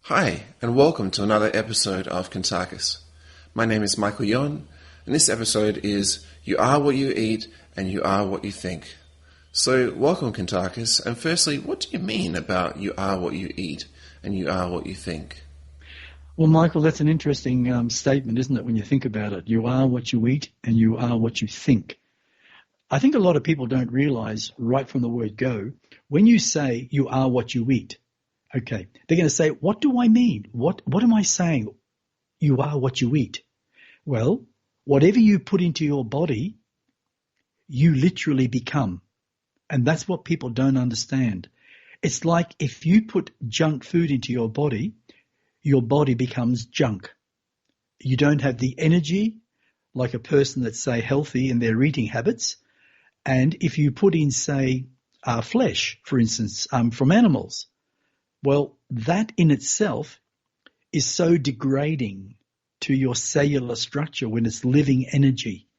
Hi, and welcome to another episode of Kuntarkis. My name is Michael Yon, and this episode is You Are What You Eat and You Are What You Think. So, welcome Kuntarkis, and firstly, what do you mean about you are what you eat and you are what you think? Well, Michael, that's an interesting statement, isn't it, when you think about it? You are what you eat and you are what you think. I think a lot of people don't realize right from the word go, when you say you are what you eat, okay, they're going to say, what do I mean? What am I saying? You are what you eat. Well, whatever you put into your body, you literally become. And that's what people don't understand. It's like if you put junk food into your body becomes junk. You don't have the energy like a person that's, say, healthy in their eating habits. And if you put in, say, flesh, for instance, from animals, well, that in itself is so degrading to your cellular structure when it's living energy.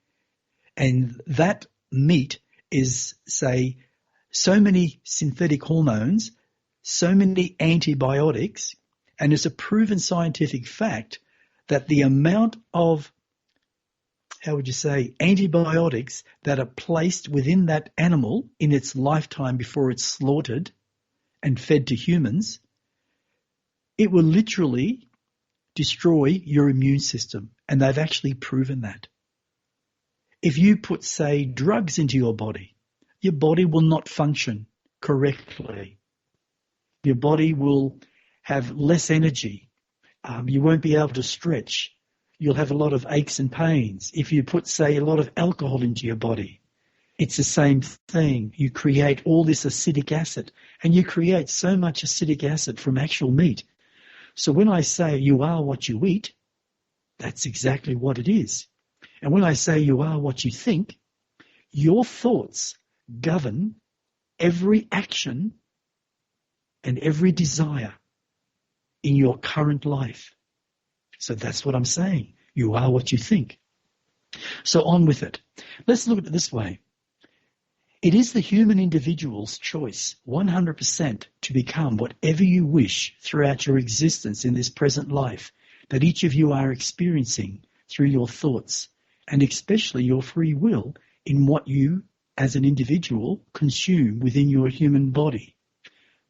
And that meat is, say, so many synthetic hormones, so many antibiotics, and it's a proven scientific fact that the amount of, antibiotics that are placed within that animal in its lifetime before it's slaughtered and fed to humans, it will literally destroy your immune system. And they've actually proven that. If you put, say, drugs into your body will not function correctly. Your body will have less energy. You won't be able to stretch. You'll have a lot of aches and pains. If you put, say, a lot of alcohol into your body, it's the same thing. You create all this acidic acid, and you create so much acidic acid from actual meat. So when I say you are what you eat, that's exactly what it is. And when I say you are what you think, your thoughts govern every action and every desire in your current life. So that's what I'm saying. You are what you think. So on with it. Let's look at it this way. It is the human individual's choice, 100%, to become whatever you wish throughout your existence in this present life that each of you are experiencing through your thoughts, and especially your free will in what you, as an individual, consume within your human body.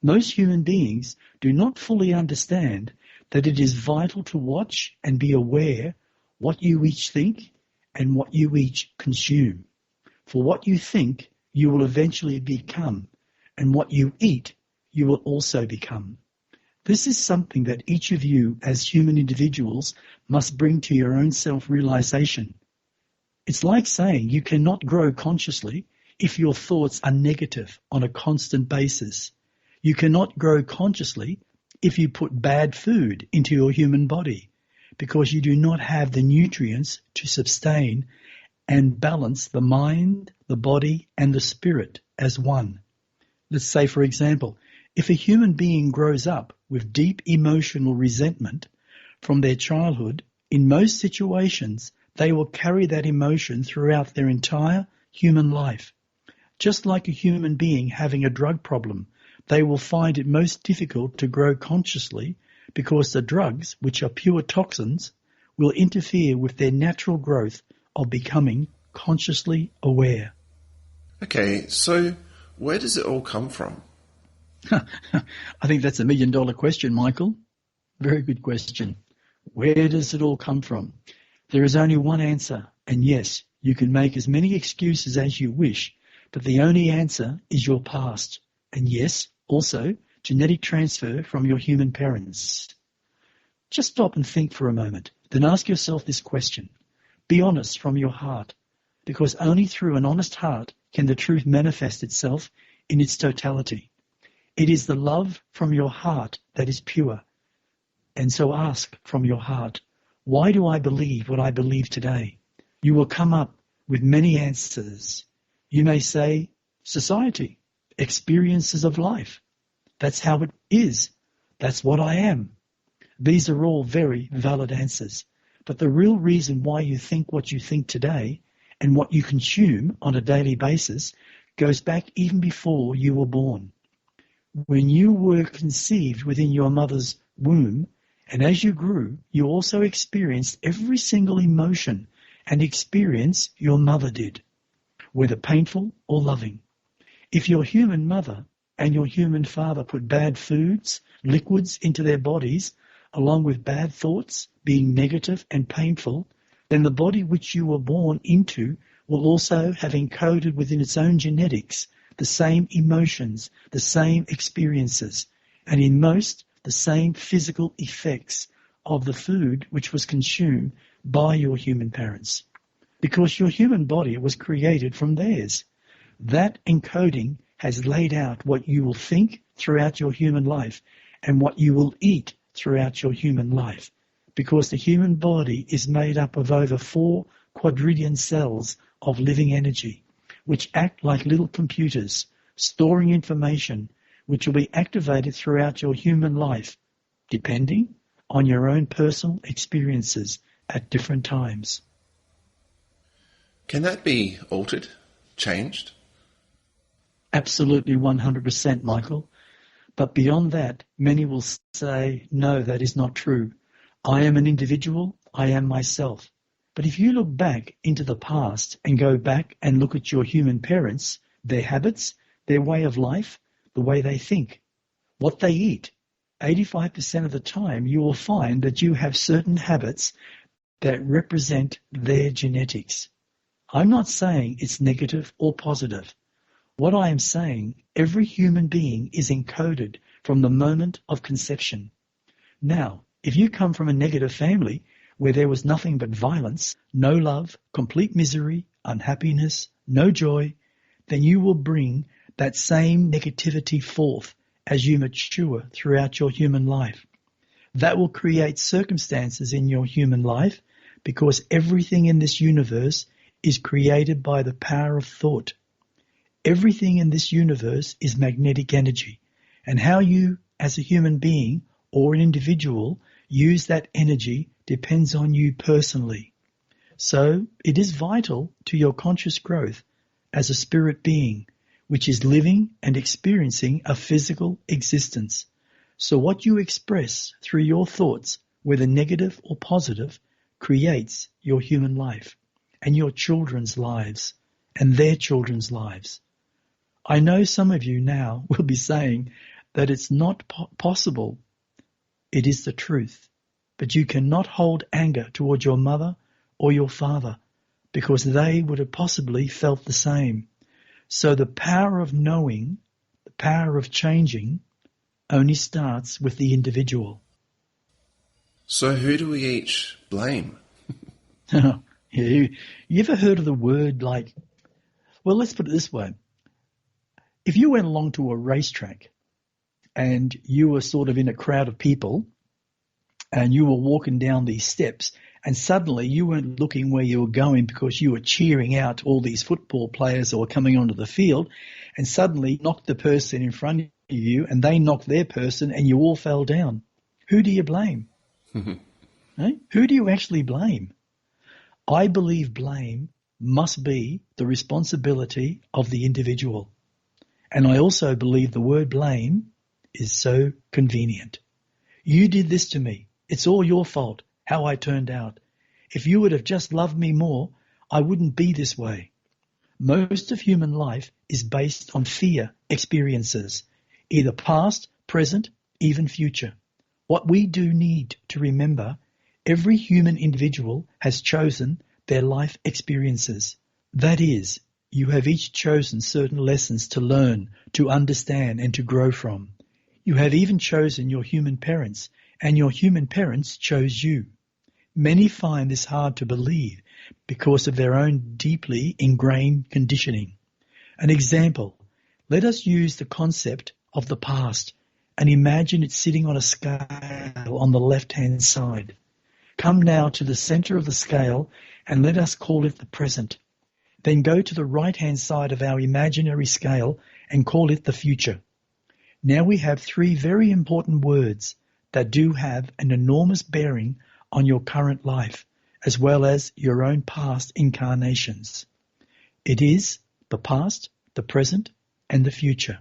Most human beings do not fully understand that it is vital to watch and be aware what you each think and what you each consume. For what you think, you will eventually become, and what you eat, you will also become. This is something that each of you as human individuals must bring to your own self-realization. It's like saying you cannot grow consciously if your thoughts are negative on a constant basis. You cannot grow consciously if you put bad food into your human body, because you do not have the nutrients to sustain and balance the mind, the body, and the spirit as one. Let's say, for example, if a human being grows up with deep emotional resentment from their childhood, in most situations, they will carry that emotion throughout their entire human life. Just like a human being having a drug problem, they will find it most difficult to grow consciously because the drugs, which are pure toxins, will interfere with their natural growth of becoming consciously aware. Okay, so where does it all come from? I think that's $1 million question, Michael. Very good question. Where does it all come from? There is only one answer, and yes, you can make as many excuses as you wish, but the only answer is your past. And yes, also genetic transfer from your human parents. Just stop and think for a moment. Then ask yourself this question. Be honest from your heart, because only through an honest heart can the truth manifest itself in its totality. It is the love from your heart that is pure. And so ask from your heart, why do I believe what I believe today? You will come up with many answers. You may say, society, experiences of life. That's how it is. That's what I am. These are all very valid answers. But the real reason why you think what you think today and what you consume on a daily basis goes back even before you were born. When you were conceived within your mother's womb, and as you grew, you also experienced every single emotion and experience your mother did, whether painful or loving. If your human mother and your human father put bad foods, liquids into their bodies, along with bad thoughts being negative and painful, then the body which you were born into will also have encoded within its own genetics the same emotions, the same experiences, and in most, the same physical effects of the food which was consumed by your human parents. Because your human body was created from theirs. That encoding has laid out what you will think throughout your human life and what you will eat throughout your human life. Because the human body is made up of over 4 quadrillion cells of living energy, which act like little computers, storing information which will be activated throughout your human life, depending on your own personal experiences at different times. Can that be altered, changed? Absolutely 100%, Michael. But beyond that, many will say, no, that is not true. I am an individual, I am myself. But if you look back into the past and go back and look at your human parents, their habits, their way of life, the way they think, what they eat, 85% of the time you will find that you have certain habits that represent their genetics. I'm not saying it's negative or positive. What I am saying, every human being is encoded from the moment of conception. Now, if you come from a negative family where there was nothing but violence, no love, complete misery, unhappiness, no joy, then you will bring that same negativity forth as you mature throughout your human life. That will create circumstances in your human life because everything in this universe is created by the power of thought. Everything in this universe is magnetic energy, and how you, as a human being or an individual, use that energy depends on you personally. So it is vital to your conscious growth as a spirit being, which is living and experiencing a physical existence. So what you express through your thoughts, whether negative or positive, creates your human life and your children's lives and their children's lives. I know some of you now will be saying that it's not possible. It is the truth. But you cannot hold anger towards your mother or your father because they would have possibly felt the same. So the power of knowing, the power of changing, only starts with the individual. So who do we each blame? You ever heard of the word like, well, let's put it this way. If you went along to a racetrack and you were sort of in a crowd of people and you were walking down these steps and suddenly you weren't looking where you were going because you were cheering out all these football players that were coming onto the field, and suddenly knocked the person in front of you and they knocked their person and you all fell down. Who do you blame? Who do you actually blame? I believe blame must be the responsibility of the individual. And I also believe the word blame is so convenient. You did this to me. It's all your fault, how I turned out. If you would have just loved me more, I wouldn't be this way. Most of human life is based on fear experiences, either past, present, even future. What we do need to remember, every human individual has chosen their life experiences. That is, you have each chosen certain lessons to learn, to understand, and to grow from. You have even chosen your human parents, and your human parents chose you. Many find this hard to believe because of their own deeply ingrained conditioning. An example, let us use the concept of the past and imagine it sitting on a scale on the left-hand side. Come now to the center of the scale and let us call it the present. Then go to the right-hand side of our imaginary scale and call it the future. Now we have 3 very important words that do have an enormous bearing on your current life, as well as your own past incarnations. It is the past, the present, and the future.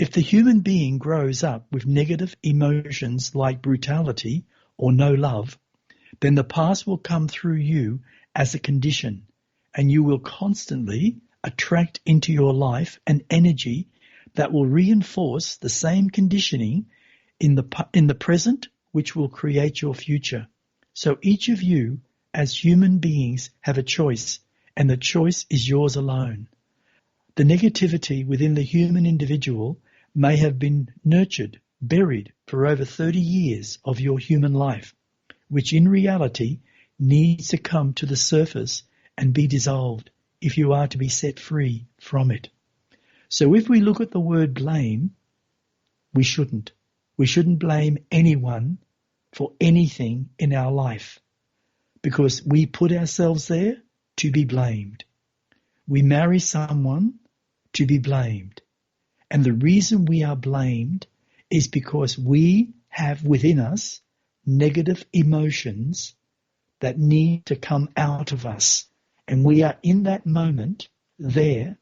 If the human being grows up with negative emotions like brutality or no love, then the past will come through you as a condition, and you will constantly attract into your life an energy that will reinforce the same conditioning in the present, which will create your future. So each of you as human beings have a choice, and the choice is yours alone. The negativity within the human individual may have been nurtured, buried for over 30 years of your human life, which in reality needs to come to the surface and be dissolved if you are to be set free from it. So if we look at the word blame, we shouldn't. We shouldn't blame anyone for anything in our life, because we put ourselves there to be blamed. We marry someone to be blamed. And the reason we are blamed is because we have within us negative emotions that need to come out of us. And we are in that moment there,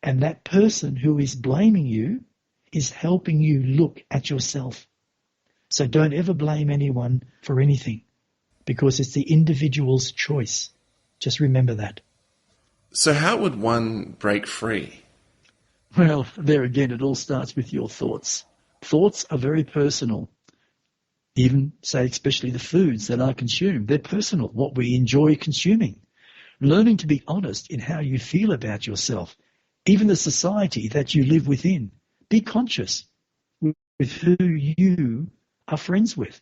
and that person who is blaming you is helping you look at yourself. So don't ever blame anyone for anything, because it's the individual's choice. Just remember that. So how would one break free? Well, there again, it all starts with your thoughts. Thoughts are very personal. Even, say, especially the foods that are consumed. They're personal, what we enjoy consuming. Learning to be honest in how you feel about yourself, even the society that you live within. Be conscious with who you are friends with.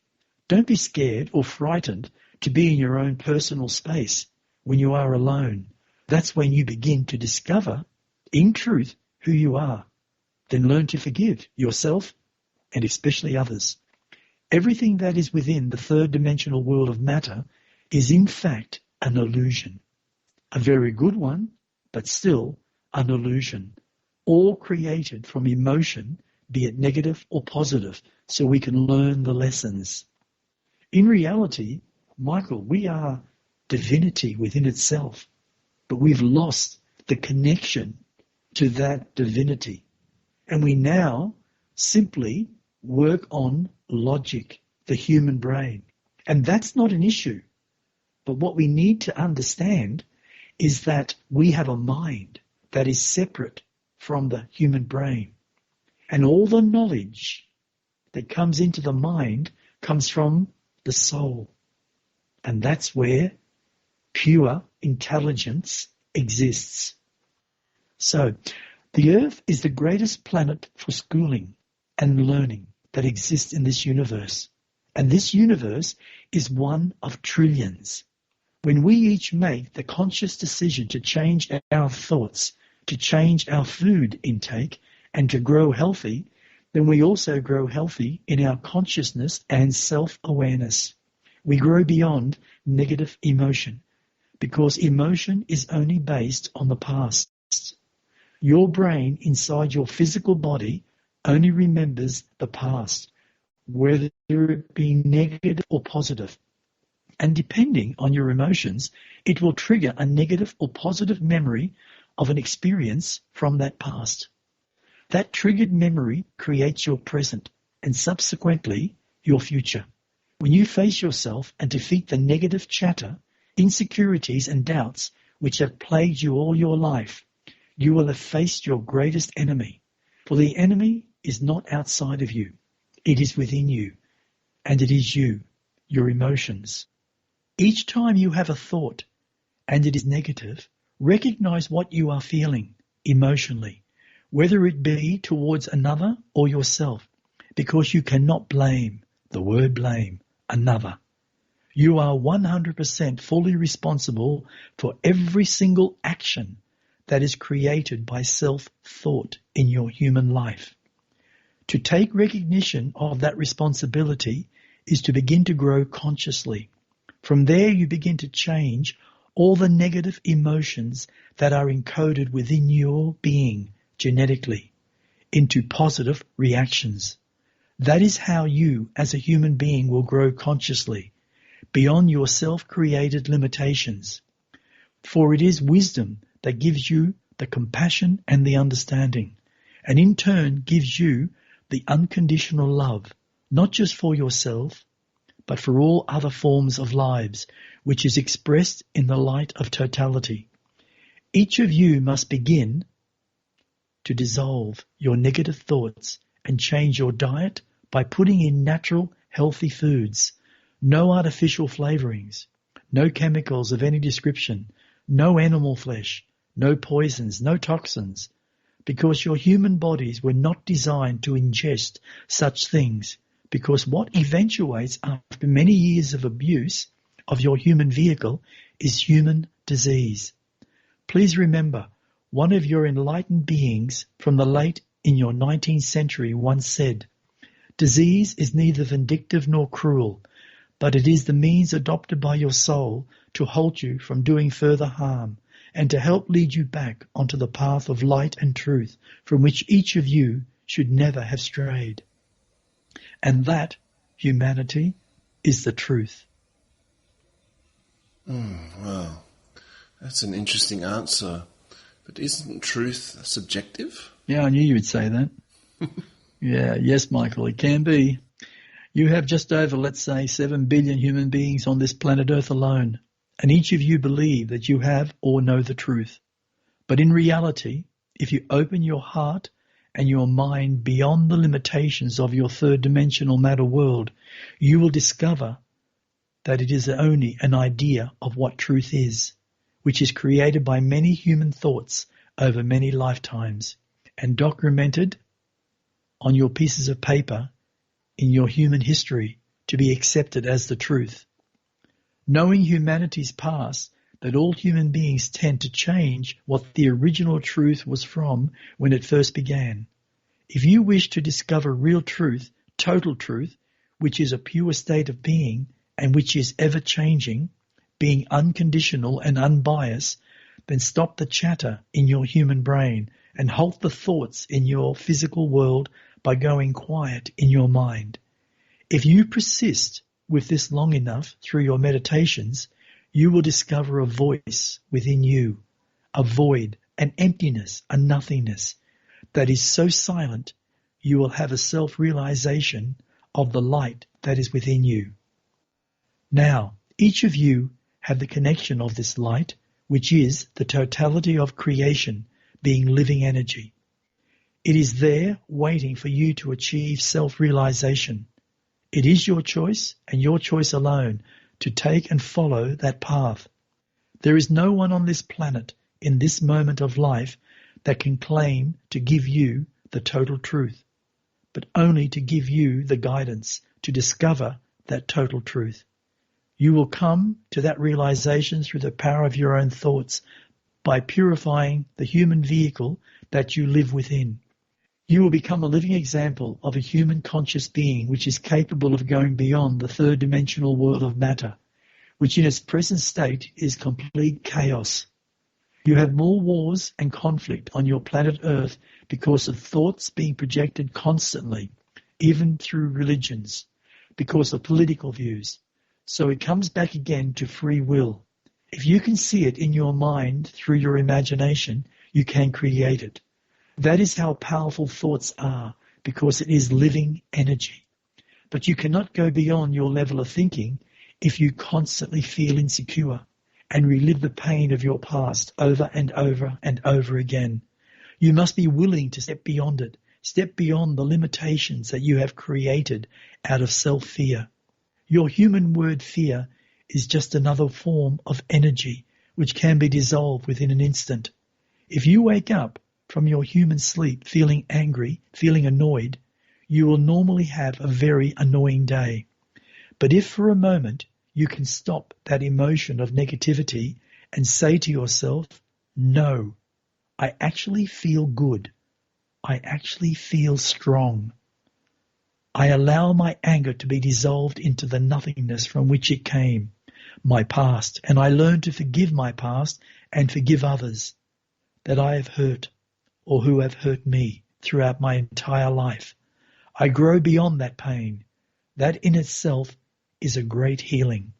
Don't be scared or frightened to be in your own personal space when you are alone. That's when you begin to discover, in truth, who you are. Then learn to forgive yourself and especially others. Everything that is within the third dimensional world of matter is in fact an illusion. A very good one, but still an illusion. All created from emotion, be it negative or positive, so we can learn the lessons. In reality, Michael, we are divinity within itself, but we've lost the connection to that divinity. And we now simply work on logic, the human brain. And that's not an issue. But what we need to understand is that we have a mind that is separate from the human brain. And all the knowledge that comes into the mind comes from the soul. And that's where pure intelligence exists. So, the Earth is the greatest planet for schooling and learning that exists in this universe. And this universe is one of trillions. When we each make the conscious decision to change our thoughts, to change our food intake, and to grow healthy, then we also grow healthy in our consciousness and self-awareness. We grow beyond negative emotion, because emotion is only based on the past. Your brain inside your physical body only remembers the past, whether it be negative or positive. And depending on your emotions, it will trigger a negative or positive memory of an experience from that past. That triggered memory creates your present and subsequently your future. When you face yourself and defeat the negative chatter, insecurities and doubts which have plagued you all your life, you will have faced your greatest enemy. For the enemy is not outside of you. It is within you. And it is you, your emotions. Each time you have a thought and it is negative, recognize what you are feeling emotionally, whether it be towards another or yourself, because you cannot blame, the word blame, another. You are 100% fully responsible for every single action that is created by self-thought in your human life. To take recognition of that responsibility is to begin to grow consciously. From there you begin to change all the negative emotions that are encoded within your being genetically into positive reactions. That is how you as a human being will grow consciously, beyond your self-created limitations. For it is wisdom that gives you the compassion and the understanding. and in turn gives you the unconditional love, not just for yourself, but for all other forms of lives, which is expressed in the light of totality. Each of you must begin to dissolve your negative thoughts and change your diet by putting in natural, healthy foods, no artificial flavorings, no chemicals of any description, no animal flesh, no poisons, no toxins, because your human bodies were not designed to ingest such things, because what eventuates after many years of abuse of your human vehicle is human disease. Please remember, one of your enlightened beings from the late in your 19th century once said, "Disease is neither vindictive nor cruel, but it is the means adopted by your soul to halt you from doing further harm and to help lead you back onto the path of light and truth from which each of you should never have strayed." And that, humanity, is the truth. Well, that's an interesting answer. But isn't truth subjective? Yeah, I knew you would say that. Yes, Michael, it can be. You have just over, let's say, 7 billion human beings on this planet Earth alone, and each of you believe that you have or know the truth. But in reality, if you open your heart and your mind beyond the limitations of your third-dimensional matter world, you will discover that it is only an idea of what truth is, which is created by many human thoughts over many lifetimes and documented on your pieces of paper in your human history to be accepted as the truth. Knowing humanity's past, that all human beings tend to change what the original truth was from when it first began. If you wish to discover real truth, total truth, which is a pure state of being and which is ever-changing, being unconditional and unbiased, then stop the chatter in your human brain and halt the thoughts in your physical world by going quiet in your mind. If you persist with this long enough through your meditations, you will discover a voice within you, a void, an emptiness, a nothingness that is so silent you will have a self-realization of the light that is within you. Now, each of you have the connection of this light, which is the totality of creation, being living energy. It is there waiting for you to achieve self-realization. It is your choice and your choice alone to take and follow that path. There is no one on this planet in this moment of life that can claim to give you the total truth, but only to give you the guidance to discover that total truth. You will come to that realization through the power of your own thoughts by purifying the human vehicle that you live within. You will become a living example of a human conscious being which is capable of going beyond the third-dimensional world of matter, which in its present state is complete chaos. You have more wars and conflict on your planet Earth because of thoughts being projected constantly, even through religions, because of political views. So it comes back again to free will. If you can see it in your mind through your imagination, you can create it. That is how powerful thoughts are, because it is living energy. But you cannot go beyond your level of thinking if you constantly feel insecure and relive the pain of your past over and over and over again. You must be willing to step beyond it, step beyond the limitations that you have created out of self-fear. Your human word fear is just another form of energy which can be dissolved within an instant. If you wake up from your human sleep feeling angry, feeling annoyed, you will normally have a very annoying day. But if for a moment you can stop that emotion of negativity and say to yourself, no, I actually feel good. I actually feel strong. I allow my anger to be dissolved into the nothingness from which it came, my past, and I learn to forgive my past and forgive others that I have hurt or who have hurt me throughout my entire life. I grow beyond that pain. That in itself is a great healing.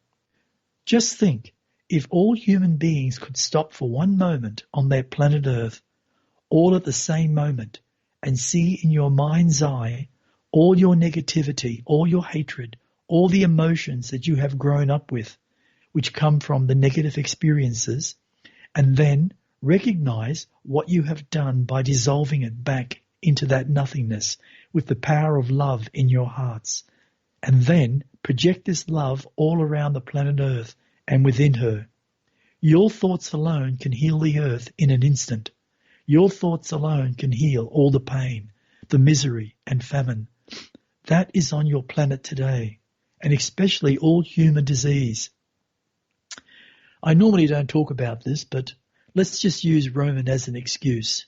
Just think, if all human beings could stop for one moment on their planet Earth, all at the same moment, and see in your mind's eye all your negativity, all your hatred, all the emotions that you have grown up with, which come from the negative experiences, and then recognize what you have done by dissolving it back into that nothingness with the power of love in your hearts. And then project this love all around the planet Earth and within her. Your thoughts alone can heal the earth in an instant. Your thoughts alone can heal all the pain, the misery and famine. That is on your planet today, and especially all human disease. I normally don't talk about this, but let's just use Roman as an excuse.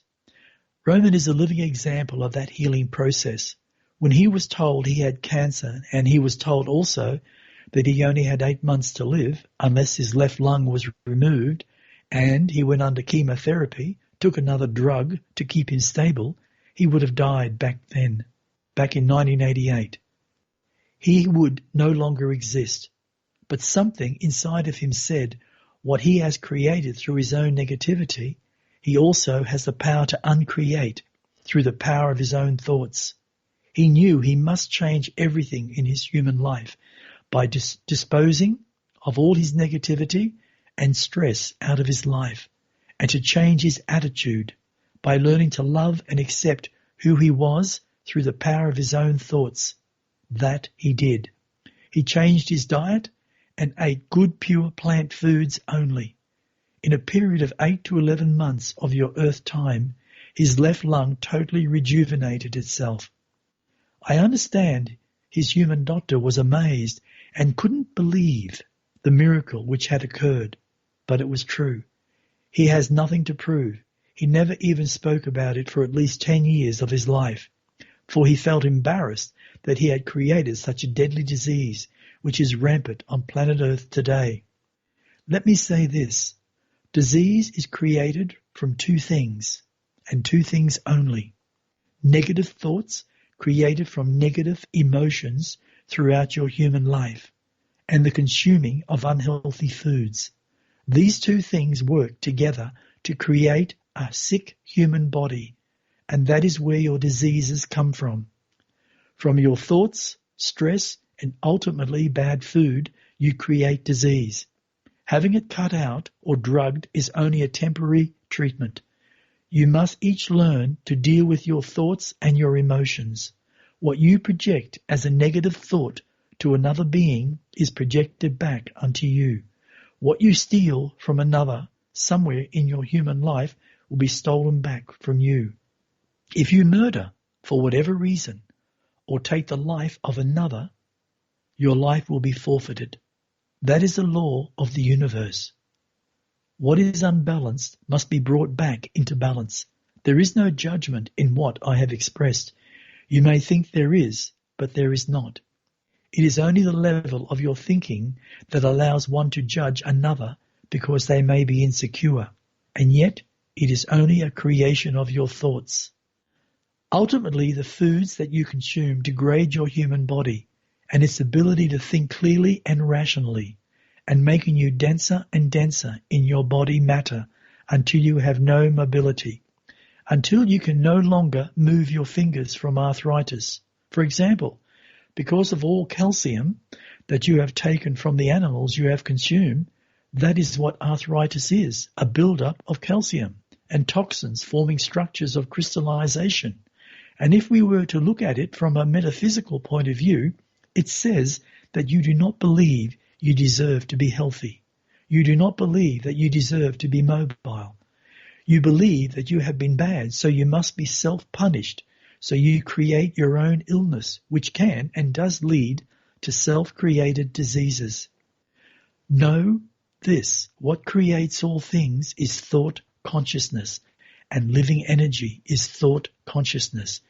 Roman is a living example of that healing process. When he was told he had cancer, and he was told also that he only had 8 months to live unless his left lung was removed, and he went under chemotherapy, took another drug to keep him stable, he would have died back then, back in 1988. He would no longer exist. But something inside of him said, what he has created through his own negativity, he also has the power to uncreate through the power of his own thoughts. He knew he must change everything in his human life by disposing of all his negativity and stress out of his life, and to change his attitude by learning to love and accept who he was through the power of his own thoughts. That he did. He changed his diet and ate good pure plant foods only. In a period of 8 to 11 months of your earth time, his left lung totally rejuvenated itself. I understand his human doctor was amazed and couldn't believe the miracle which had occurred, but it was true. He has nothing to prove. He never even spoke about it for at least 10 years of his life, for he felt embarrassed that he had created such a deadly disease which is rampant on planet Earth today. Let me say this. Disease is created from 2 things, and 2 things only. Negative thoughts created from negative emotions throughout your human life, and the consuming of unhealthy foods. These 2 things work together to create a sick human body, and that is where your diseases come from. From your thoughts, stress, and ultimately bad food, you create disease. Having it cut out or drugged is only a temporary treatment. You must each learn to deal with your thoughts and your emotions. What you project as a negative thought to another being is projected back unto you. What you steal from another somewhere in your human life will be stolen back from you. If you murder for whatever reason or take the life of another, your life will be forfeited. That is the law of the universe. What is unbalanced must be brought back into balance. There is no judgment in what I have expressed. You may think there is, but there is not. It is only the level of your thinking that allows one to judge another because they may be insecure, and yet it is only a creation of your thoughts. Ultimately, the foods that you consume degrade your human body and its ability to think clearly and rationally, and making you denser and denser in your body matter until you have no mobility, until you can no longer move your fingers from arthritis. For example, because of all calcium that you have taken from the animals you have consumed, that is what arthritis is, a build-up of calcium and toxins forming structures of crystallization. And if we were to look at it from a metaphysical point of view, it says that you do not believe you deserve to be healthy. You do not believe that you deserve to be mobile. You believe that you have been bad, so you must be self-punished. So you create your own illness, which can and does lead to self-created diseases. Know this, what creates all things is thought consciousness, and living energy is thought consciousness,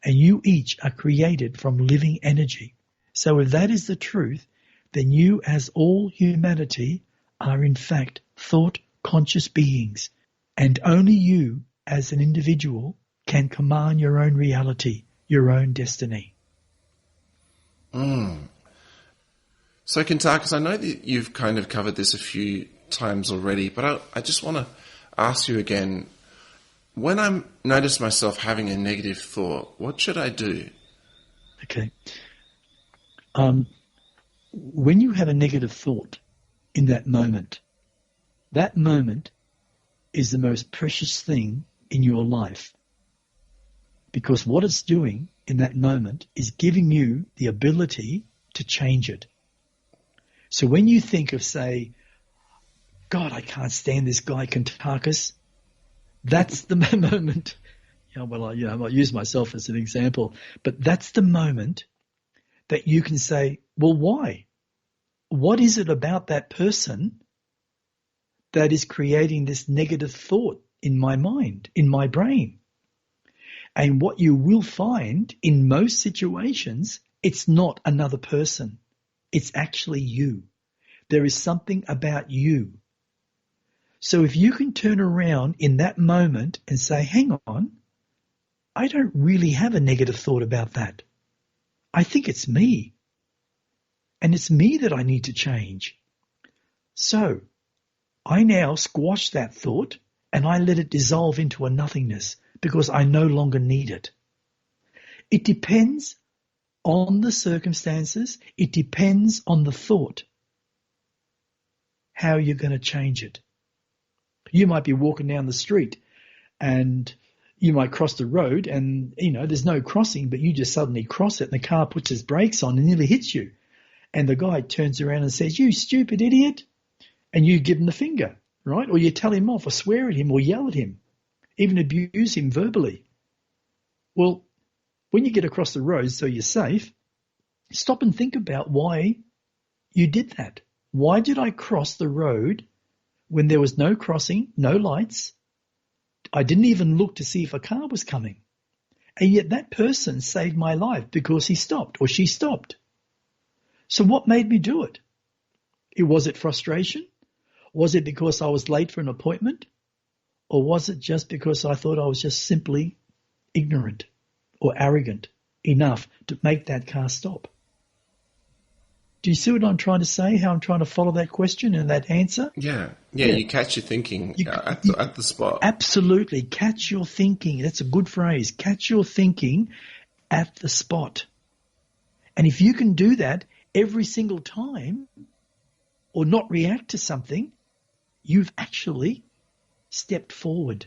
and you each are created from living energy. So if that is the truth, then you as all humanity are in fact thought conscious beings, and only you as an individual can command your own reality, your own destiny. So, Kuntarkis, I know that you've kind of covered this a few times already, but I just want to ask you again, When I notice myself having a negative thought, what should I do? Okay. When you have a negative thought in that moment is the most precious thing in your life, because what it's doing in that moment is giving you the ability to change it. So when you think of, say, God, I can't stand this guy Kuntarkis, that's the moment. I might use myself as an example, but that's the moment that you can say, well, why? What is it about that person that is creating this negative thought in my mind, in my brain? And what you will find in most situations, it's not another person. It's actually you. There is something about you. So if you can turn around in that moment and say, hang on, I don't really have a negative thought about that. I think it's me. And it's me that I need to change. So I now squash that thought and I let it dissolve into a nothingness because I no longer need it. It depends on the circumstances. It depends on the thought, how you're going to change it. You might be walking down the street and you might cross the road and, there's no crossing, but you just suddenly cross it and the car puts its brakes on and nearly hits you. And the guy turns around and says, you stupid idiot. And you give him the finger, right? Or you tell him off or swear at him or yell at him, even abuse him verbally. Well, when you get across the road so you're safe, stop and think about why you did that. Why did I cross the road when there was no crossing, no lights? I didn't even look to see if a car was coming. And yet that person saved my life because he stopped or she stopped. So what made me do it? Was it frustration? Was it because I was late for an appointment? Or was it just because I thought I was just simply ignorant or arrogant enough to make that car stop? Do you see what I'm trying to say, how I'm trying to follow that question and that answer? Yeah. You catch your thinking at the spot. Absolutely. Catch your thinking. That's a good phrase. Catch your thinking at the spot. And if you can do that every single time or not react to something, you've actually stepped forward.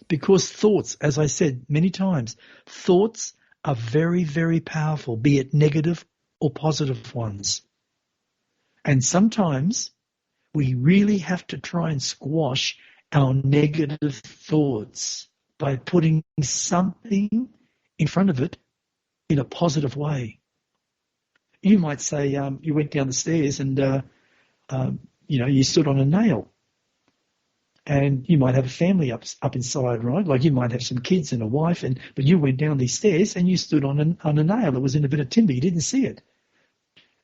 Because thoughts, as I said many times, thoughts are very, very powerful, be it negative or positive ones. And sometimes we really have to try and squash our negative thoughts by putting something in front of it in a positive way. You might say you went down the stairs and you stood on a nail. And you might have a family up inside, right? Like you might have some kids and a wife, but you went down these stairs and you stood on a nail that was in a bit of timber. You didn't see it.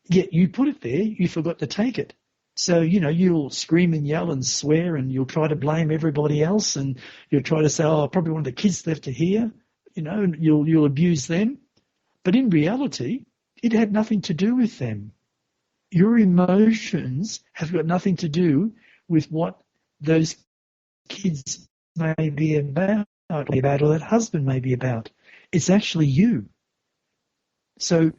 Yet you put it there, you forgot to take it. So, you'll scream and yell and swear and you'll try to blame everybody else and you'll try to say, oh, probably one of the kids left it here, and you'll abuse them. But in reality, it had nothing to do with them. Your emotions have got nothing to do with what those kids may be about, or that husband may be about. It's actually you. So,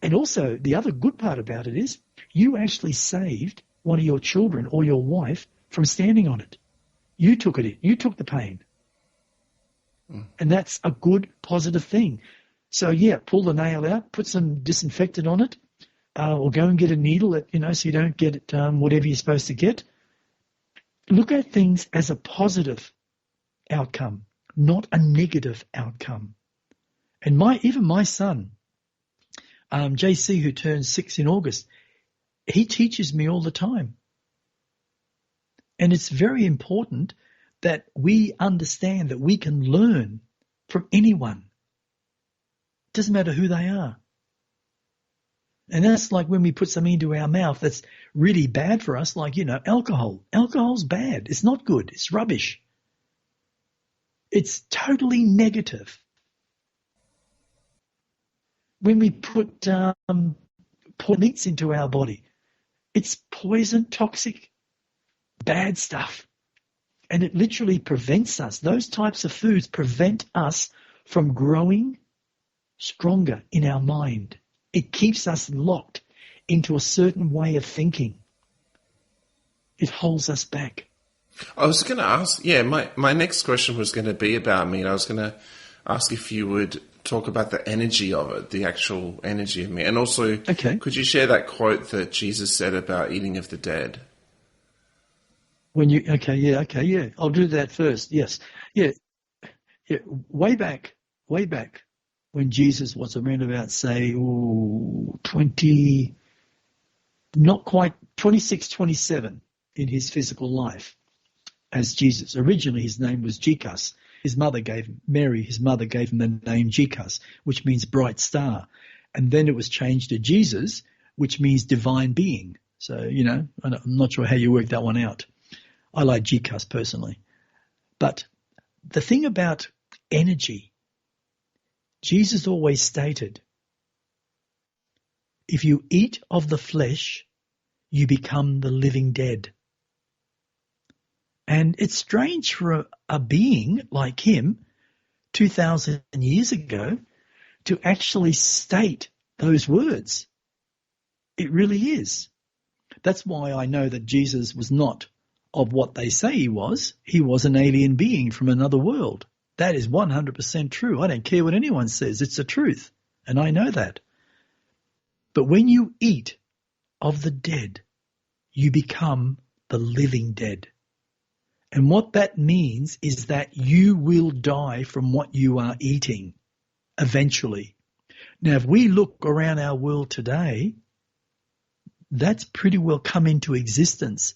and also the other good part about it is you actually saved one of your children or your wife from standing on it. You took it in. You took the pain. And that's a good, positive thing. So, pull the nail out, put some disinfectant on it, or go and get a needle, so you don't get whatever you're supposed to get. Look at things as a positive outcome, not a negative outcome. And even my son, JC, who turns 6 in August, he teaches me all the time. And it's very important that we understand that we can learn from anyone. It doesn't matter who they are. And that's like when we put something into our mouth that's really bad for us, like, alcohol. Alcohol's bad. It's not good. It's rubbish. It's totally negative. When we put meats into our body, it's poison, toxic, bad stuff. And it literally prevents us. Those types of foods prevent us from growing stronger in our mind. It keeps us locked into a certain way of thinking. It holds us back. I was going to ask, my next question was going to be about meat. I was going to ask if you would talk about the energy of it, the actual energy of meat. And also, could you share that quote that Jesus said about eating of the dead? I'll do that first. Yes. Yeah. Way back when Jesus was around about, say, 26, 27 in his physical life as Jesus. Originally his name was Jesus. His mother gave him the name Jesus, which means bright star. And then it was changed to Jesus, which means divine being. So, I'm not sure how you work that one out. I like Jesus personally. But the thing about energy, Jesus always stated, if you eat of the flesh, you become the living dead. And it's strange for a being like him 2,000 years ago to actually state those words. It really is. That's why I know that Jesus was not of what they say he was. He was an alien being from another world. That is 100% true. I don't care what anyone says. It's the truth. And I know that. But when you eat of the dead, you become the living dead. And what that means is that you will die from what you are eating eventually. Now, if we look around our world today, that's pretty well come into existence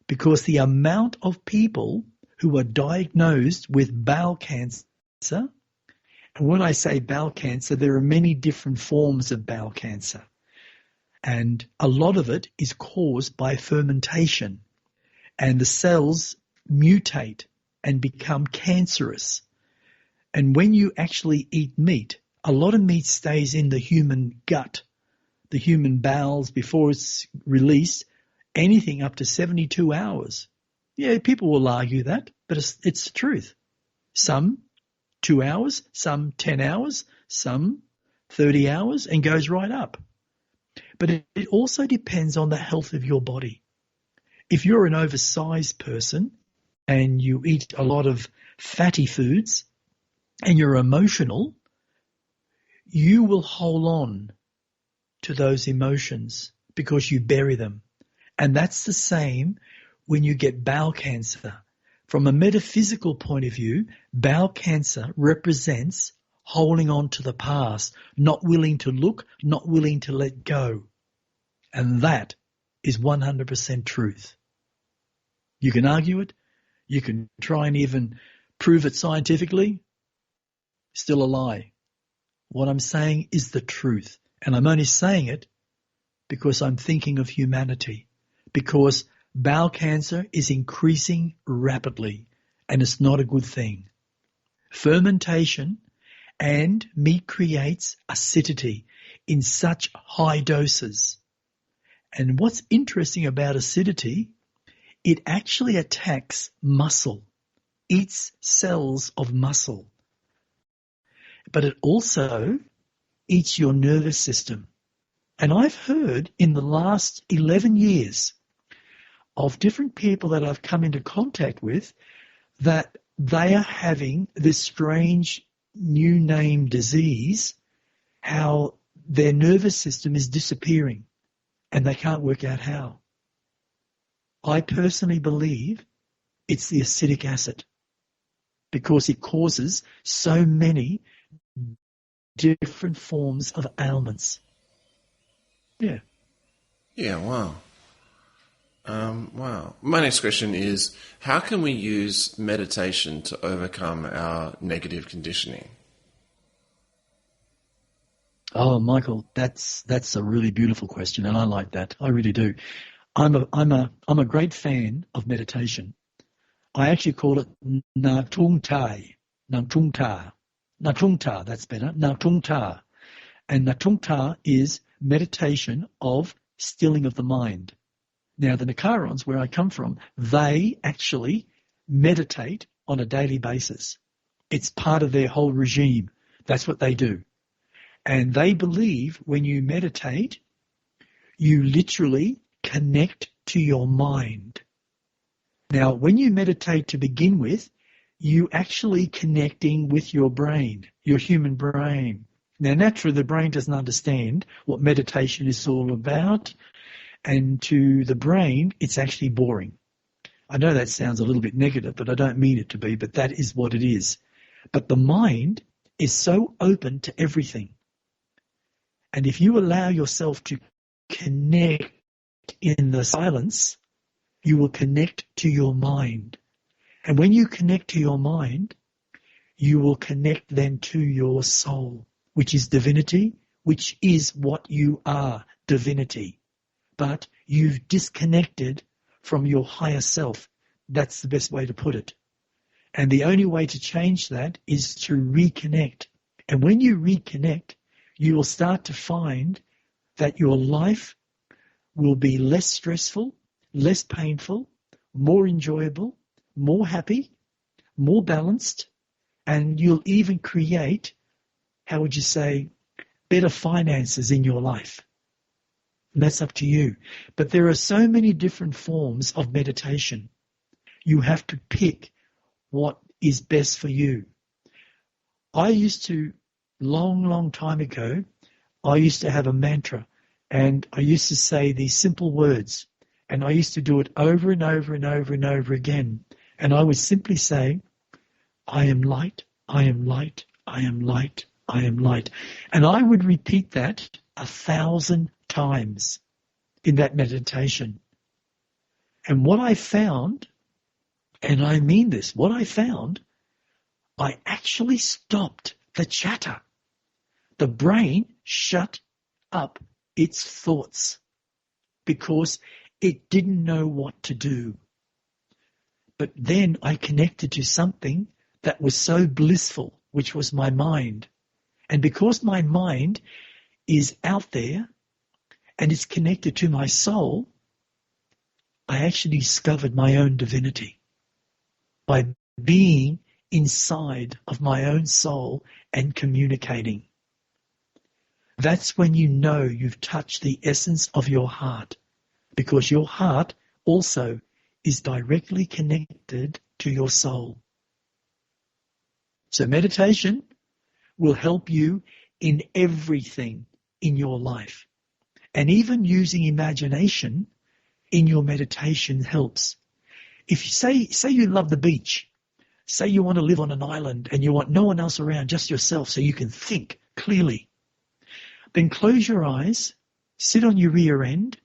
because the amount of people who are diagnosed with bowel cancer, and when I say bowel cancer, there are many different forms of bowel cancer. And a lot of it is caused by fermentation. And the cells mutate and become cancerous. And when you actually eat meat, a lot of meat stays in the human gut, the human bowels before it's released, anything up to 72 hours. Yeah, people will argue that, but it's the truth. Some 2 hours, some 10 hours, some 30 hours, and goes right up. But it also depends on the health of your body. If you're an oversized person and you eat a lot of fatty foods and you're emotional, you will hold on to those emotions because you bury them. And that's the same when you get bowel cancer. From a metaphysical point of view, bowel cancer represents holding on to the past, not willing to look, not willing to let go. And that is 100% truth. You can argue it. You can try and even prove it scientifically. Still a lie. What I'm saying is the truth. And I'm only saying it because I'm thinking of humanity. Because bowel cancer is increasing rapidly and it's not a good thing. Fermentation and meat creates acidity in such high doses. And what's interesting about acidity, it actually attacks muscle, eats cells of muscle. But it also eats your nervous system. And I've heard in the last 11 years of different people that I've come into contact with that they are having this strange new name disease, how their nervous system is disappearing and they can't work out how. I personally believe it's the acetic acid because it causes so many different forms of ailments. Yeah. Yeah, wow. Wow. My next question is, how can we use meditation to overcome our negative conditioning? Oh, Michael, that's a really beautiful question, and I like that. I really do. I'm a great fan of meditation. I actually call it Natung Tai. Natung Ta. Natung Ta, that's better. Natung Ta. And Natung Ta is meditation of stilling of the mind. Now, the Nicarons, where I come from, they actually meditate on a daily basis. It's part of their whole regime. That's what they do. And they believe when you meditate, you literally connect to your mind. Now, when you meditate to begin with, you actually connecting with your brain, your human brain. Now, naturally, the brain doesn't understand what meditation is all about, and to the brain, it's actually boring. I know that sounds a little bit negative, but I don't mean it to be, but that is what it is. But the mind is so open to everything. And if you allow yourself to connect in the silence, you will connect to your mind. And when you connect to your mind, you will connect then to your soul, which is divinity, which is what you are, divinity. But you've disconnected from your higher self. That's the best way to put it. And the only way to change that is to reconnect. And when you reconnect, you will start to find that your life will be less stressful, less painful, more enjoyable, more happy, more balanced, and you'll even create, how would you say, better finances in your life. And that's up to you. But there are so many different forms of meditation. You have to pick what is best for you. I used to, long time ago, I used to have a mantra, and I used to say these simple words, and I used to do it over and over and over and over again. And I would simply say, I am light, I am light, I am light, I am light. And I would repeat that 1,000 times in that meditation. And what I found, and I mean this, what I found, I actually stopped the chatter. The brain shut up its thoughts because it didn't know what to do. But then I connected to something that was so blissful, which was my mind. And because my mind is out there and it's connected to my soul, I actually discovered my own divinity by being inside of my own soul and communicating. That's when you know you've touched the essence of your heart, because your heart also is directly connected to your soul. So meditation will help you in everything in your life. And even using imagination in your meditation helps. If you say you love the beach, say you want to live on an island and you want no one else around, just yourself, so you can think clearly, then close your eyes, sit on your rear end,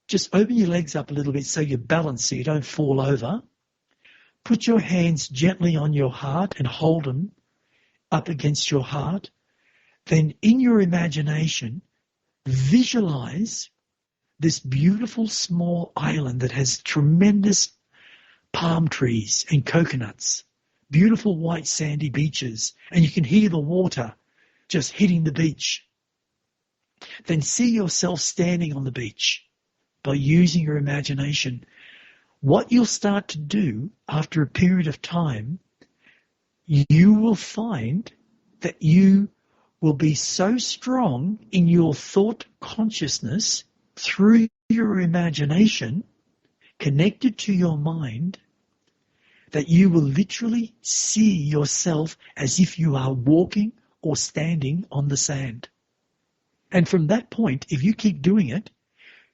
just open your legs up a little bit so you're balanced so you don't fall over. Put your hands gently on your heart and hold them up against your heart. Then in your imagination, visualize this beautiful small island that has tremendous palm trees and coconuts, beautiful white sandy beaches, and you can hear the water just hitting the beach. Then see yourself standing on the beach by using your imagination. What you'll start to do after a period of time, you will find that you will be so strong in your thought consciousness through your imagination, connected to your mind, that you will literally see yourself as if you are walking or standing on the sand. And from that point, if you keep doing it,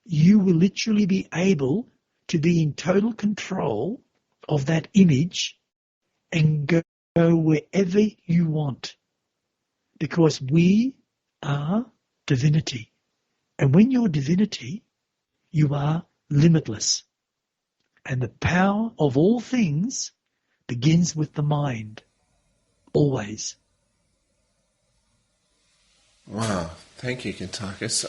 you will literally be able to be in total control of that image and go wherever you want. Because we are divinity. And when you're divinity, you are limitless. And the power of all things begins with the mind. Always. Wow. Thank you, Kuntarkis.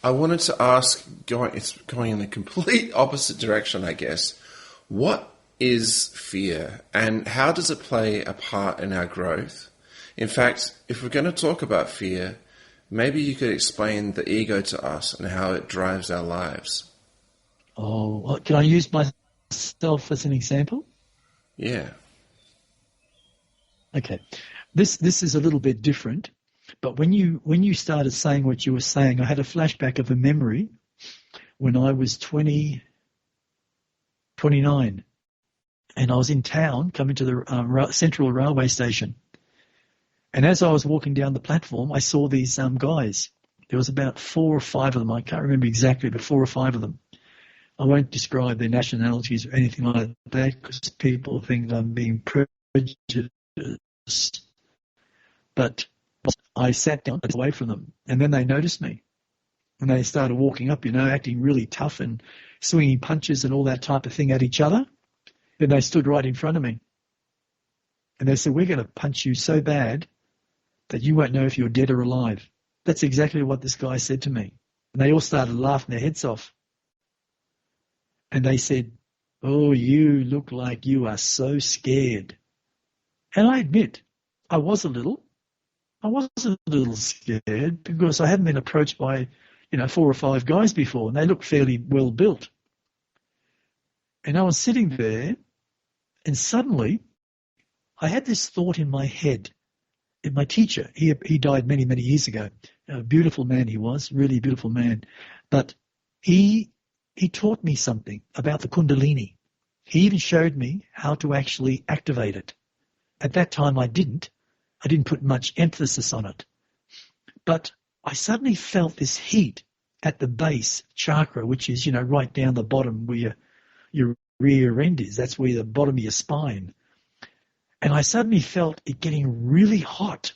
I wanted to ask, it's going in the complete opposite direction, I guess. What is fear and how does it play a part in our growth? In fact, if we're going to talk about fear, maybe you could explain the ego to us and how it drives our lives. Oh, well, can I use myself as an example? Yeah. Okay. This is a little bit different, but when you started saying what you were saying, I had a flashback of a memory when I was 29, and I was in town coming to the Central Railway Station. And as I was walking down the platform, I saw these guys. There was about 4 or 5 of them. I can't remember exactly, but 4 or 5 of them. I won't describe their nationalities or anything like that because people think I'm being prejudiced. But I sat down away from them, and then they noticed me. And they started walking up, acting really tough and swinging punches and all that type of thing at each other. Then they stood right in front of me. And they said, "We're going to punch you so bad that you won't know if you're dead or alive." That's exactly what this guy said to me. And they all started laughing their heads off. And they said, "Oh, you look like you are so scared." And I admit, I was a little scared because I hadn't been approached by, 4 or 5 guys before, and they looked fairly well built. And I was sitting there, and suddenly I had this thought in my head. And my teacher, he died many, many years ago. A beautiful man he was, really beautiful man. But he taught me something about the Kundalini. He even showed me how to actually activate it. At that time I didn't put much emphasis on it. But I suddenly felt this heat at the base chakra, which is, right down the bottom where your rear end is. That's where the bottom of your spine. And I suddenly felt it getting really hot.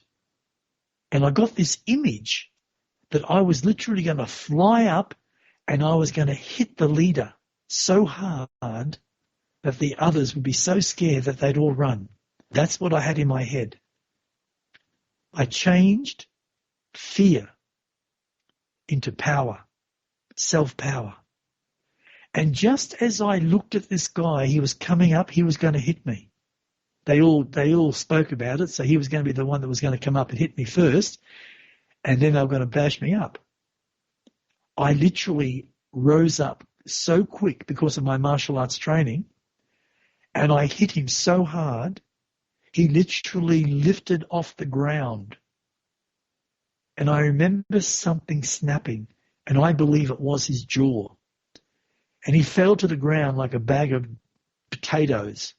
And I got this image that I was literally going to fly up and I was going to hit the leader so hard that the others would be so scared that they'd all run. That's what I had in my head. I changed fear into power, self-power. And just as I looked at this guy, he was coming up, he was going to hit me. They all spoke about it, so he was going to be the one that was going to come up and hit me first, and then they were going to bash me up. I literally rose up so quick because of my martial arts training, and I hit him so hard, he literally lifted off the ground. And I remember something snapping, and I believe it was his jaw. And he fell to the ground like a bag of potatoes.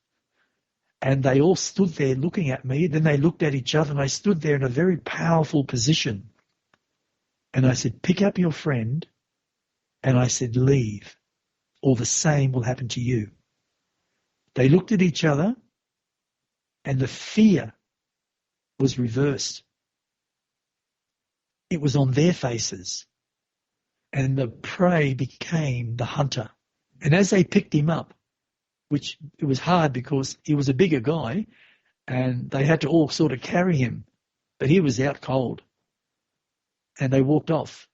And they all stood there looking at me. Then they looked at each other, and I stood there in a very powerful position. And I said, "Pick up your friend." And I said, "Leave, or the same will happen to you." They looked at each other, and the fear was reversed. It was on their faces. And the prey became the hunter. And as they picked him up, which it was hard because he was a bigger guy, and they had to all sort of carry him, but he was out cold. And they walked off.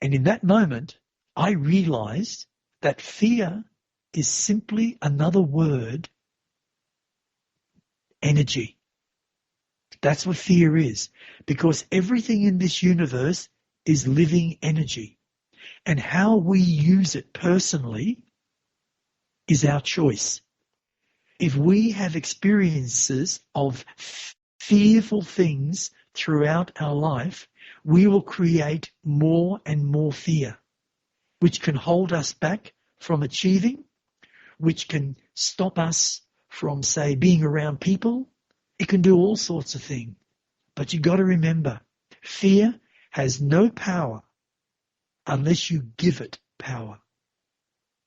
And in that moment, I realized that fear is simply another word, energy. That's what fear is, because everything in this universe is living energy. And how we use it personally is our choice. If we have experiences of fearful things throughout our life, we will create more and more fear, which can hold us back from achieving, which can stop us from, say, being around people. It can do all sorts of things. But you've got to remember, fear has no power unless you give it power.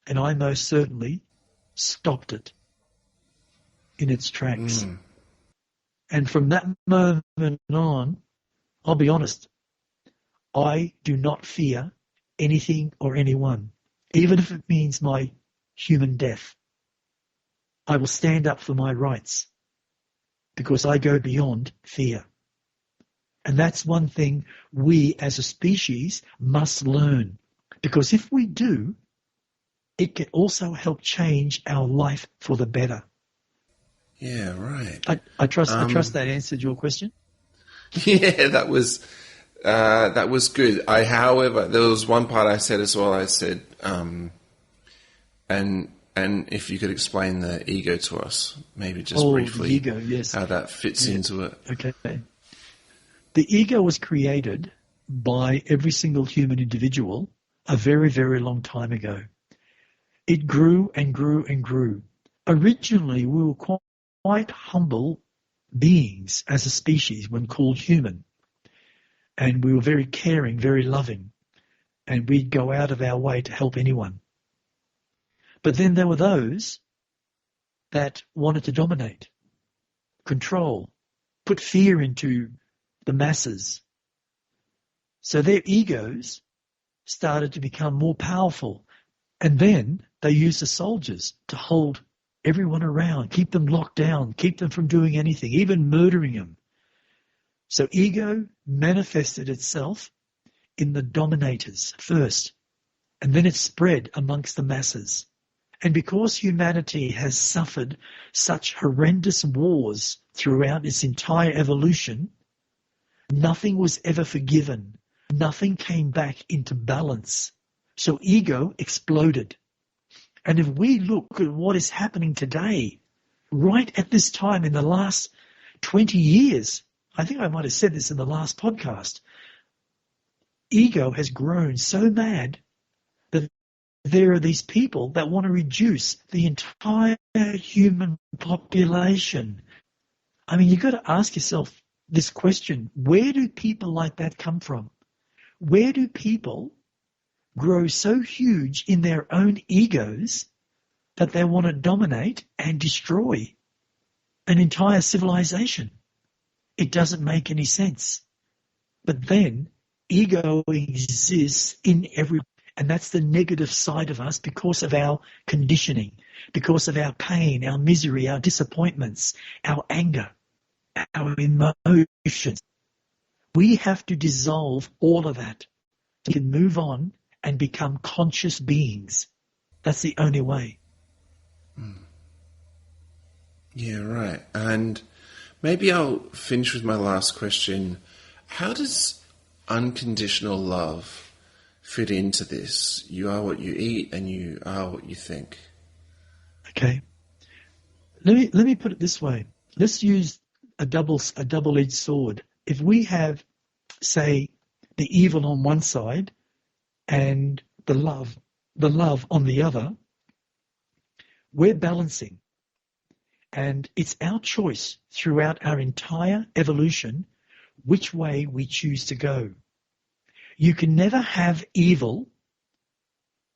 And I most certainly stopped it in its tracks. And from that moment on, I'll be honest, I do not fear anything or anyone, even if it means my human death. I will stand up for my rights because I go beyond fear. And that's one thing we as a species must learn, because if we do, it can also help change our life for the better. Yeah, right. I trust that answered your question. Yeah, that was good. However, there was one part I said as well. I said, and And if you could explain the ego to us, maybe just briefly, the ego, yes. how that fits into it. Okay. The ego was created by every single human individual a very, very long time ago. It grew and grew and grew. Originally, we were quite humble beings as a species when called human. And we were very caring, very loving. And we'd go out of our way to help anyone. But then there were those that wanted to dominate, control, put fear into the masses. So their egos started to become more powerful. And then they used the soldiers to hold everyone around, keep them locked down, keep them from doing anything, even murdering them. So ego manifested itself in the dominators first, and then it spread amongst the masses. And because humanity has suffered such horrendous wars throughout its entire evolution, nothing was ever forgiven. Nothing came back into balance. So ego exploded. And if we look at what is happening today, right at this time in the last 20 years, I think I might have said this in the last podcast, ego has grown so mad that there are these people that want to reduce the entire human population. I mean, you've got to ask yourself this question: where do people like that come from? Where do people grow so huge in their own egos that they want to dominate and destroy an entire civilization? It doesn't make any sense. But then ego exists in every, and that's the negative side of us because of our conditioning, because of our pain, our misery, our disappointments, our anger, our emotions. We have to dissolve all of that so we can move on and become conscious beings. That's the only way. Yeah, right. And maybe I'll finish with my last question. How does unconditional love fit into this? You are what you eat and you are what you think. Okay. Let me put it this way. Let's use a double-edged sword. If we have, say, the evil on one side and the love on the other, we're balancing. And it's our choice throughout our entire evolution which way we choose to go. You can never have evil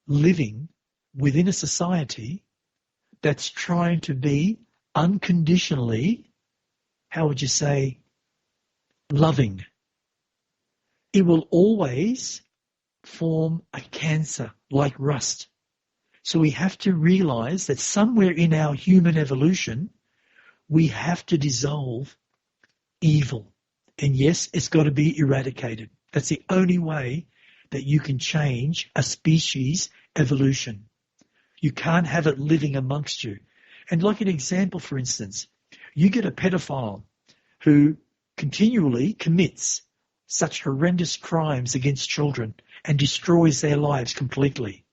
living within a society that's trying to be unconditionally, how would you say, loving. It will always form a cancer like rust. So we have to realize that somewhere in our human evolution, we have to dissolve evil. And yes, it's got to be eradicated. That's the only way that you can change a species' evolution. You can't have it living amongst you. And like an example, for instance, you get a pedophile who continually commits such horrendous crimes against children and destroys their lives completely,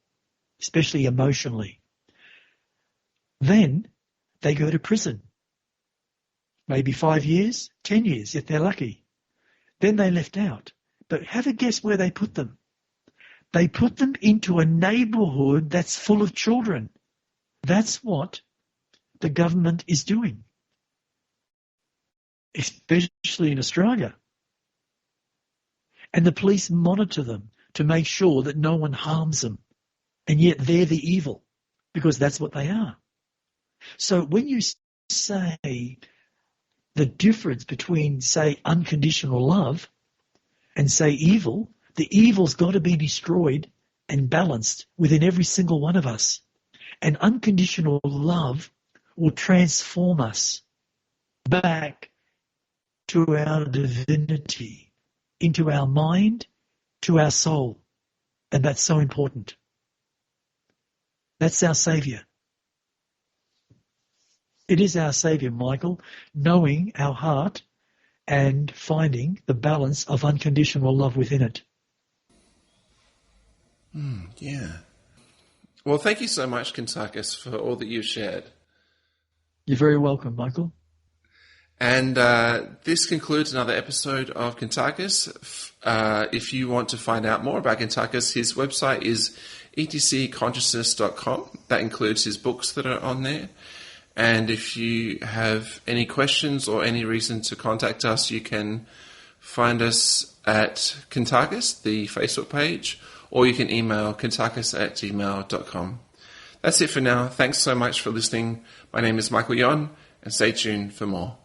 especially emotionally. Then they go to prison. Maybe 5 years, 10 years, if they're lucky. Then they're left out. But have a guess where they put them. They put them into a neighbourhood that's full of children. That's what the government is doing, especially in Australia. And the police monitor them to make sure that no one harms them. And yet they're the evil, because that's what they are. So when you say the difference between, say, unconditional love and, say, evil, the evil's got to be destroyed and balanced within every single one of us. And unconditional love will transform us back to our divinity, into our mind, to our soul. And that's so important. That's our Saviour. It is our Saviour, Michael, knowing our heart and finding the balance of unconditional love within it. Yeah. Well, thank you so much, Kuntarkis, for all that you've shared. You're very welcome, Michael. And this concludes another episode of Kuntarkis. If you want to find out more about Kuntarkis, his website is etcconsciousness.com. That includes his books that are on there. And if you have any questions or any reason to contact us, you can find us at Kuntarkis, the Facebook page, or you can email kuntarkis@gmail.com. That's it for now. Thanks so much for listening. My name is Michael Yon, and stay tuned for more.